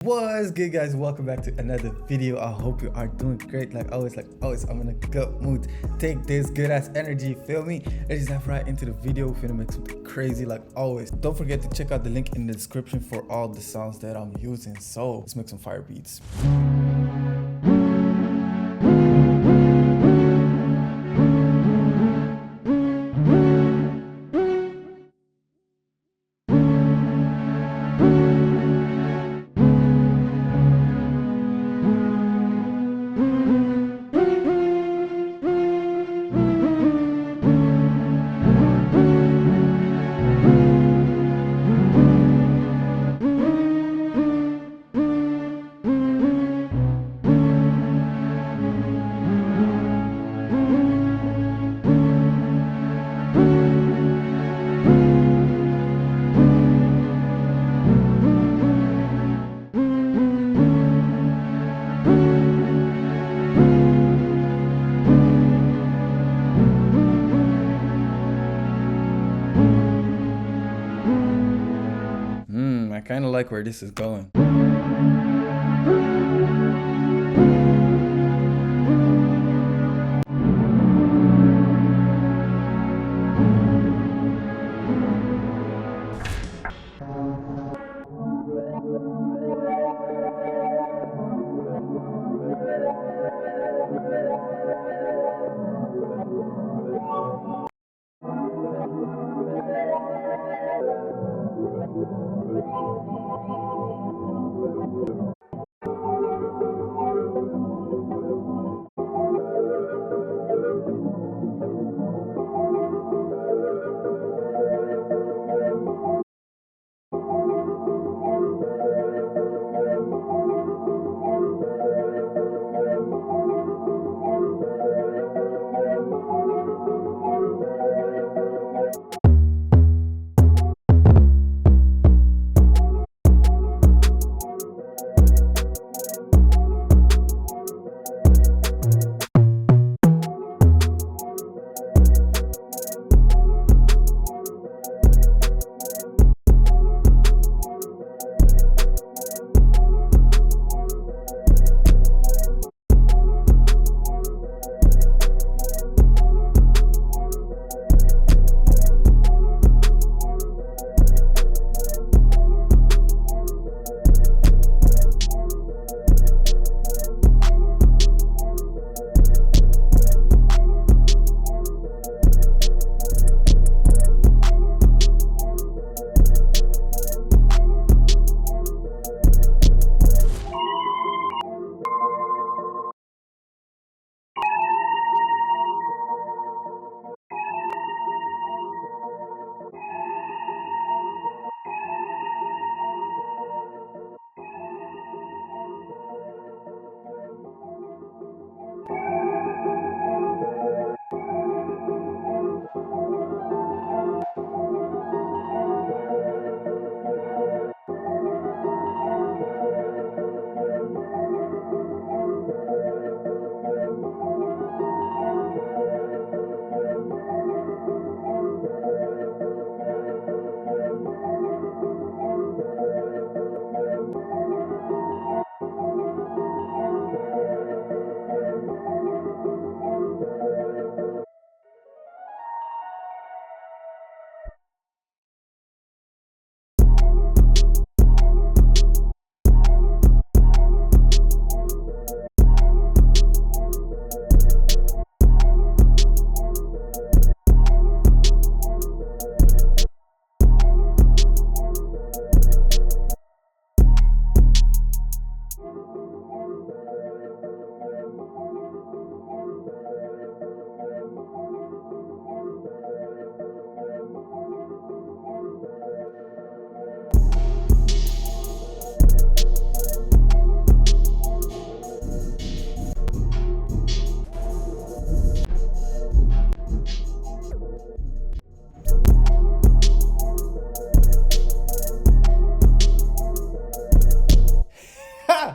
What's good, guys? Welcome back to another video. I hope you are doing great. Like always, I'm in a good mood. Take this good ass energy, feel me? Let's just dive right into the video. We're gonna make something crazy like always. Don't forget to check out the link in the description for all the sounds that I'm using. So let's make some fire beats. I kind of like where this is going.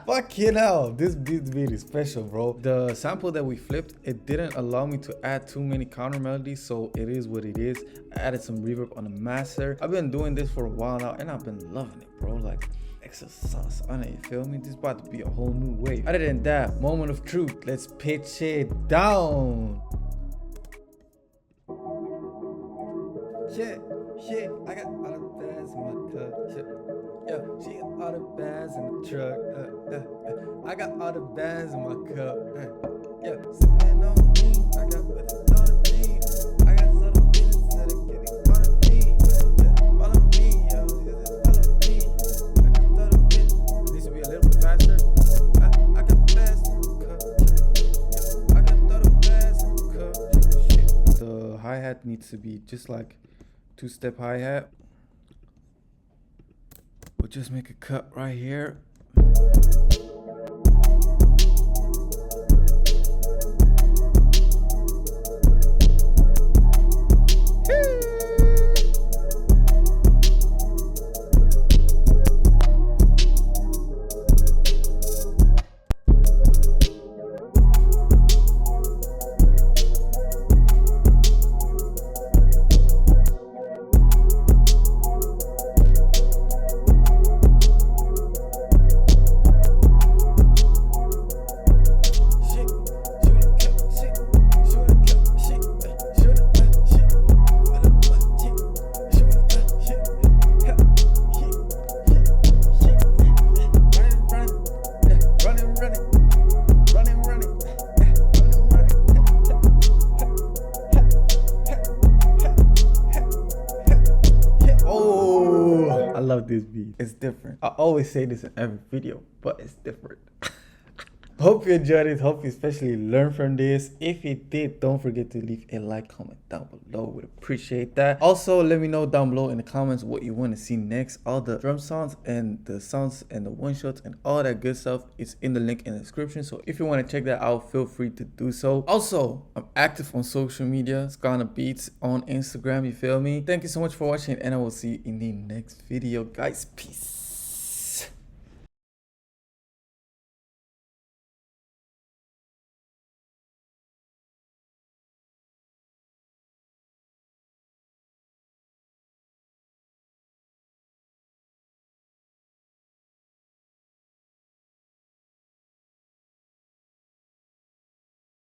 Fuck you know, this beat is special, bro. The sample that we flipped, it didn't allow me to add too many counter melodies, so it is what it is. I added some reverb on the master. I've been doing this for a while now and I've been loving it, bro. Like extra sauce on it, you feel me? This is about to be a whole new wave. Other than that, moment of truth, let's pitch it down. Shit, I got all the bags in my cup. Shit. Yeah, she got all the bags in the truck. I got all the bags in my cup. Yeah, sipping on me. I got with it all the thing. I got all the things that are getting all of me. Follow me, yo. Follow me. I got all the things. It needs to be a little bit faster. I got bags in the cup. I got all the bags in the cup. Shit. The hi-hat needs to be just like 2-step hi-hat. We'll just make a cut right here. I love this beat. It's different. I always say this in every video, but it's different. Hope you enjoyed it. Hope you especially learned from this. If you did, don't forget to leave a like, comment down below. Would appreciate that. Also, let me know down below in the comments what you want to see next. All the drum sounds and the sounds and the one shots and all that good stuff is in the link in the description. So if you want to check that out, feel free to do so. Also, I'm active on social media. It's Gunna Beats on Instagram. You feel me? Thank you so much for watching, and I will see you in the next video, guys. Peace.